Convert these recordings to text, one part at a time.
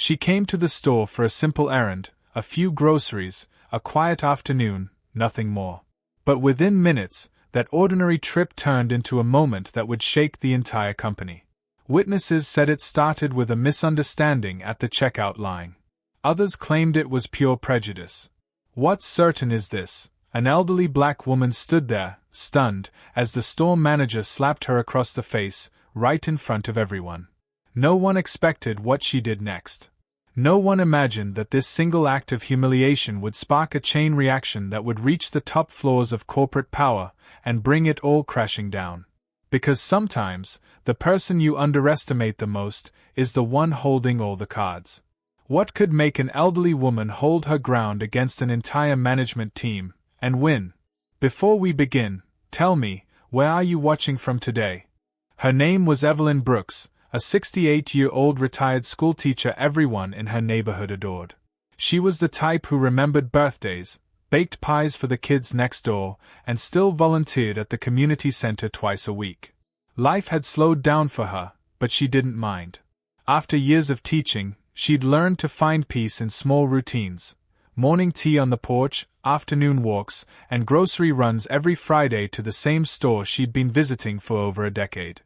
She came to the store for a simple errand, a few groceries, a quiet afternoon, nothing more. But within minutes, that ordinary trip turned into a moment that would shake the entire company. Witnesses said it started with a misunderstanding at the checkout line. Others claimed it was pure prejudice. What's certain is this: an elderly black woman stood there, stunned, as the store manager slapped her across the face, right in front of everyone. No one expected what she did next. No one imagined that this single act of humiliation would spark a chain reaction that would reach the top floors of corporate power and bring it all crashing down. Because sometimes, the person you underestimate the most is the one holding all the cards. What could make an elderly woman hold her ground against an entire management team and win? Before we begin, tell me, where are you watching from today? Her name was Evelyn Brooks, a 68-year-old retired schoolteacher everyone in her neighborhood adored. She was the type who remembered birthdays, baked pies for the kids next door, and still volunteered at the community center twice a week. Life had slowed down for her, but she didn't mind. After years of teaching, she'd learned to find peace in small routines: morning tea on the porch, afternoon walks, and grocery runs every Friday to the same store she'd been visiting for over a decade.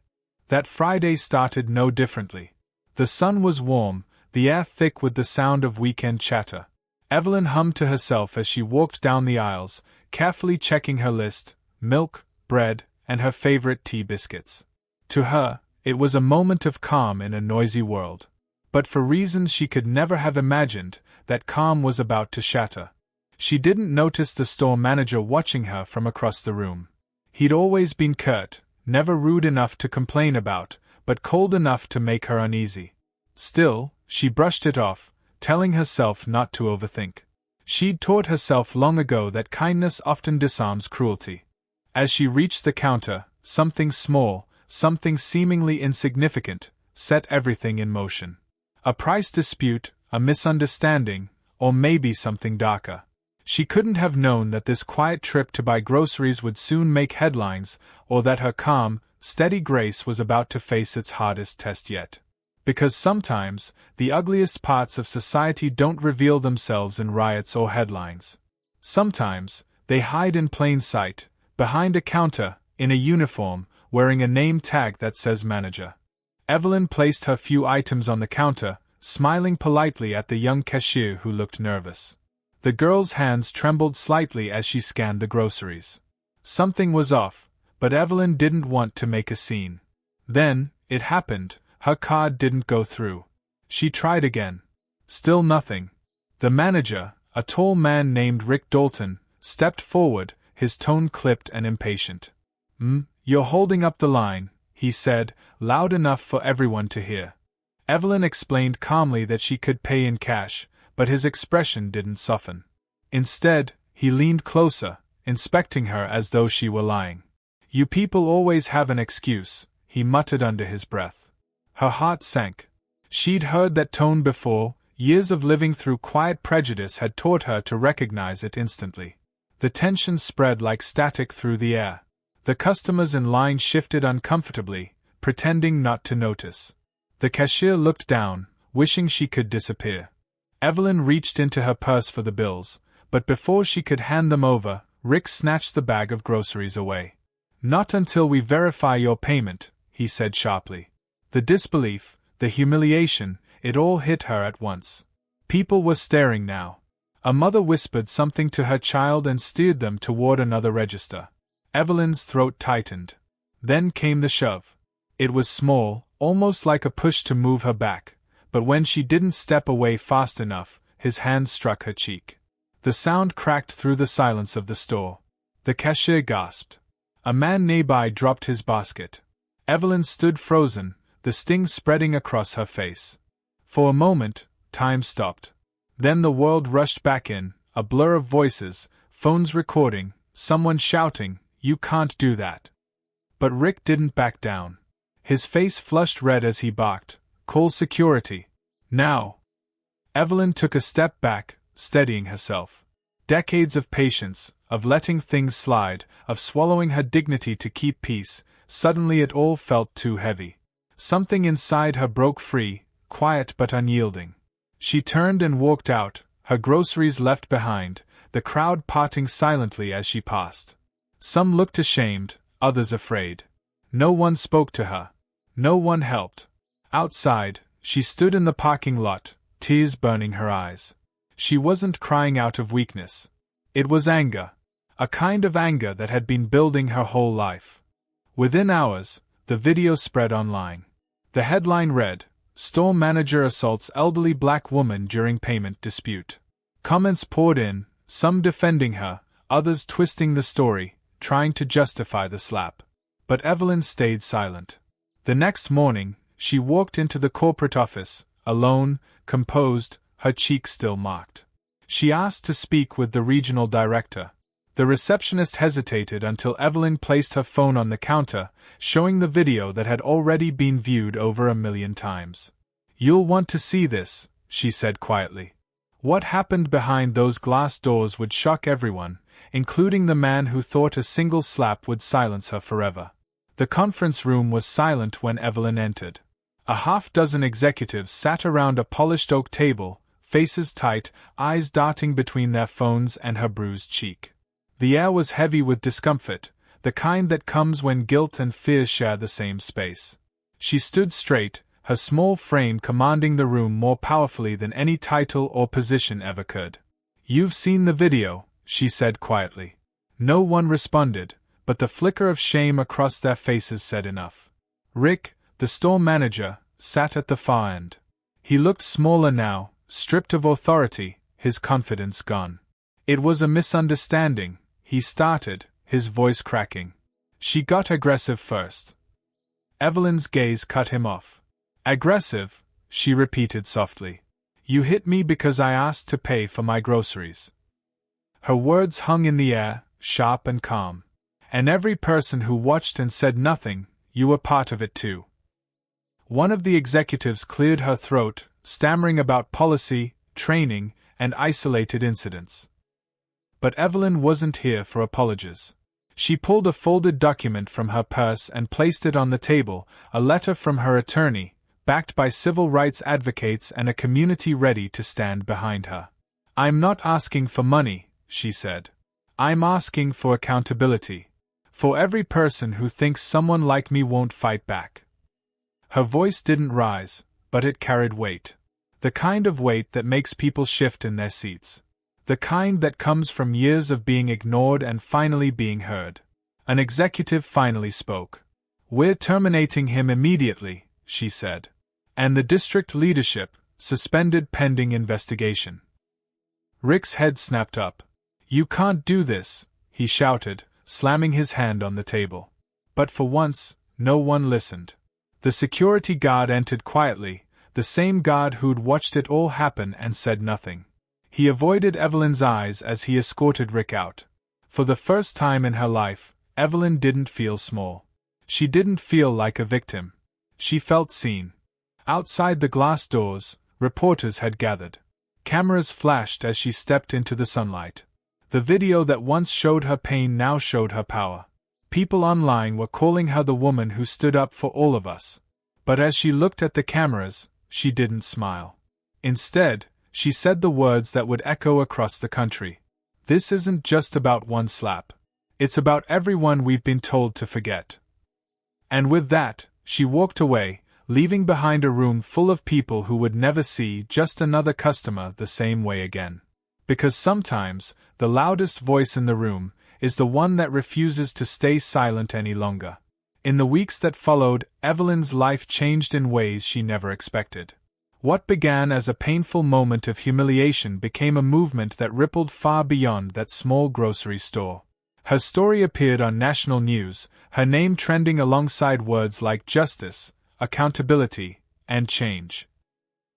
That Friday started no differently. The sun was warm, the air thick with the sound of weekend chatter. Evelyn hummed to herself as she walked down the aisles, carefully checking her list: milk, bread, and her favorite tea biscuits. To her, it was a moment of calm in a noisy world. But for reasons she could never have imagined, that calm was about to shatter. She didn't notice the store manager watching her from across the room. He'd always been curt, never rude enough to complain about, but cold enough to make her uneasy. Still, she brushed it off, telling herself not to overthink. She'd taught herself long ago that kindness often disarms cruelty. As she reached the counter, something small, something seemingly insignificant, set everything in motion. A price dispute, a misunderstanding, or maybe something darker. She couldn't have known that this quiet trip to buy groceries would soon make headlines, or that her calm, steady grace was about to face its hardest test yet. Because sometimes, the ugliest parts of society don't reveal themselves in riots or headlines. Sometimes, they hide in plain sight, behind a counter, in a uniform, wearing a name tag that says manager. Evelyn placed her few items on the counter, smiling politely at the young cashier who looked nervous. The girl's hands trembled slightly as she scanned the groceries. Something was off, but Evelyn didn't want to make a scene. Then, it happened: her card didn't go through. She tried again. Still nothing. The manager, a tall man named Rick Dalton, stepped forward, his tone clipped and impatient. You're holding up the line," he said, loud enough for everyone to hear. Evelyn explained calmly that she could pay in cash, but his expression didn't soften. Instead, he leaned closer, inspecting her as though she were lying. "You people always have an excuse," he muttered under his breath. Her heart sank. She'd heard that tone before. Years of living through quiet prejudice had taught her to recognize it instantly. The tension spread like static through the air. The customers in line shifted uncomfortably, pretending not to notice. The cashier looked down, wishing she could disappear. Evelyn reached into her purse for the bills, but before she could hand them over, Rick snatched the bag of groceries away. "Not until we verify your payment," he said sharply. The disbelief, the humiliation, it all hit her at once. People were staring now. A mother whispered something to her child and steered them toward another register. Evelyn's throat tightened. Then came the shove. It was small, almost like a push to move her back, but when she didn't step away fast enough, his hand struck her cheek. The sound cracked through the silence of the store. The cashier gasped. A man nearby dropped his basket. Evelyn stood frozen, the sting spreading across her face. For a moment, time stopped. Then the world rushed back in, a blur of voices, phones recording, someone shouting, "You can't do that." But Rick didn't back down. His face flushed red as he barked, "Call security. Now." Evelyn took a step back, steadying herself. Decades of patience, of letting things slide, of swallowing her dignity to keep peace, suddenly it all felt too heavy. Something inside her broke free, quiet but unyielding. She turned and walked out, her groceries left behind, the crowd parting silently as she passed. Some looked ashamed, others afraid. No one spoke to her. No one helped. Outside, she stood in the parking lot, tears burning her eyes. She wasn't crying out of weakness. It was anger. A kind of anger that had been building her whole life. Within hours, the video spread online. The headline read, "Store manager assaults elderly black woman during payment dispute." Comments poured in, some defending her, others twisting the story, trying to justify the slap. But Evelyn stayed silent. The next morning, she walked into the corporate office, alone, composed, her cheeks still marked. She asked to speak with the regional director. The receptionist hesitated until Evelyn placed her phone on the counter, showing the video that had already been viewed over 1 million times. "You'll want to see this," she said quietly. What happened behind those glass doors would shock everyone, including the man who thought a single slap would silence her forever. The conference room was silent when Evelyn entered. A half-dozen executives sat around a polished oak table, faces tight, eyes darting between their phones and her bruised cheek. The air was heavy with discomfort, the kind that comes when guilt and fear share the same space. She stood straight, her small frame commanding the room more powerfully than any title or position ever could. "You've seen the video," she said quietly. No one responded, but the flicker of shame across their faces said enough. Rick, the store manager, sat at the far end. He looked smaller now, stripped of authority, his confidence gone. "It was a misunderstanding," he started, his voice cracking. "She got aggressive first." Evelyn's gaze cut him off. "Aggressive," she repeated softly. "You hit me because I asked to pay for my groceries." Her words hung in the air, sharp and calm. And every person who watched and said nothing, "You were part of it too." One of the executives cleared her throat, stammering about policy, training, and isolated incidents. But Evelyn wasn't here for apologies. She pulled a folded document from her purse and placed it on the table, a letter from her attorney, backed by civil rights advocates and a community ready to stand behind her. "I'm not asking for money," she said. "I'm asking for accountability. For every person who thinks someone like me won't fight back." Her voice didn't rise, but it carried weight. The kind of weight that makes people shift in their seats. The kind that comes from years of being ignored and finally being heard. An executive finally spoke. "We're terminating him immediately," she said. "And the district leadership, suspended pending investigation." Rick's head snapped up. "You can't do this," he shouted, slamming his hand on the table. But for once, no one listened. The security guard entered quietly, the same guard who'd watched it all happen and said nothing. He avoided Evelyn's eyes as he escorted Rick out. For the first time in her life, Evelyn didn't feel small. She didn't feel like a victim. She felt seen. Outside the glass doors, reporters had gathered. Cameras flashed as she stepped into the sunlight. The video that once showed her pain now showed her power. People online were calling her the woman who stood up for all of us. But as she looked at the cameras, she didn't smile. Instead, she said the words that would echo across the country. "This isn't just about one slap. It's about everyone we've been told to forget." And with that, she walked away, leaving behind a room full of people who would never see just another customer the same way again. Because sometimes, the loudest voice in the room is the one that refuses to stay silent any longer. In the weeks that followed, Evelyn's life changed in ways she never expected. What began as a painful moment of humiliation became a movement that rippled far beyond that small grocery store. Her story appeared on national news, her name trending alongside words like justice, accountability, and change.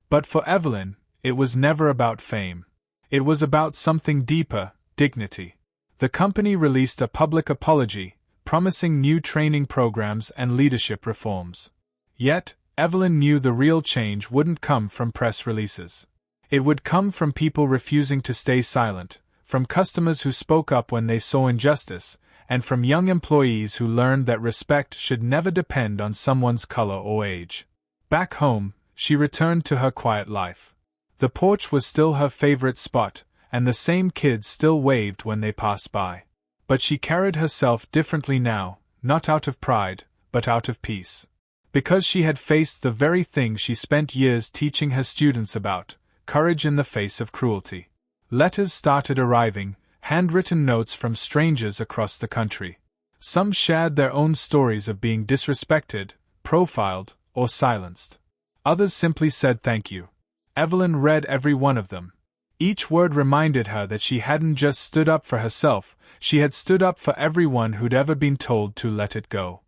But for Evelyn, it was never about fame. It was about something deeper, dignity. The company released a public apology, promising new training programs and leadership reforms. Yet, Evelyn knew the real change wouldn't come from press releases. It would come from people refusing to stay silent, from customers who spoke up when they saw injustice, and from young employees who learned that respect should never depend on someone's color or age. Back home, she returned to her quiet life. The porch was still her favorite spot, and the same kids still waved when they passed by. But she carried herself differently now, not out of pride, but out of peace. Because she had faced the very thing she spent years teaching her students about: courage in the face of cruelty. Letters started arriving, handwritten notes from strangers across the country. Some shared their own stories of being disrespected, profiled, or silenced. Others simply said thank you. Evelyn read every one of them. Each word reminded her that she hadn't just stood up for herself, she had stood up for everyone who'd ever been told to let it go.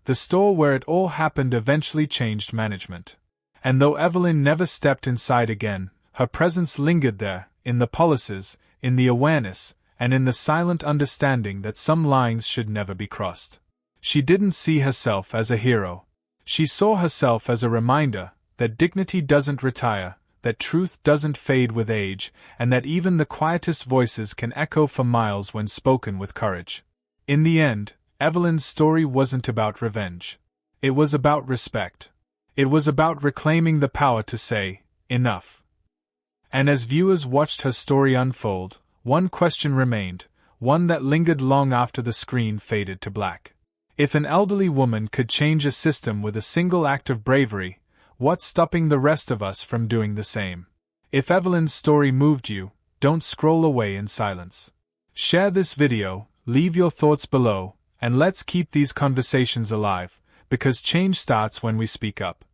The store where it all happened eventually changed management. And though Evelyn never stepped inside again, her presence lingered there, in the policies, in the awareness, and in the silent understanding that some lines should never be crossed. She didn't see herself as a hero. She saw herself as a reminder that dignity doesn't retire, that truth doesn't fade with age, and that even the quietest voices can echo for miles when spoken with courage. In the end, Evelyn's story wasn't about revenge. It was about respect. It was about reclaiming the power to say, enough. And as viewers watched her story unfold, one question remained, one that lingered long after the screen faded to black. If an elderly woman could change a system with a single act of bravery, what's stopping the rest of us from doing the same? If Evelyn's story moved you, don't scroll away in silence. Share this video, leave your thoughts below, and let's keep these conversations alive, because change starts when we speak up.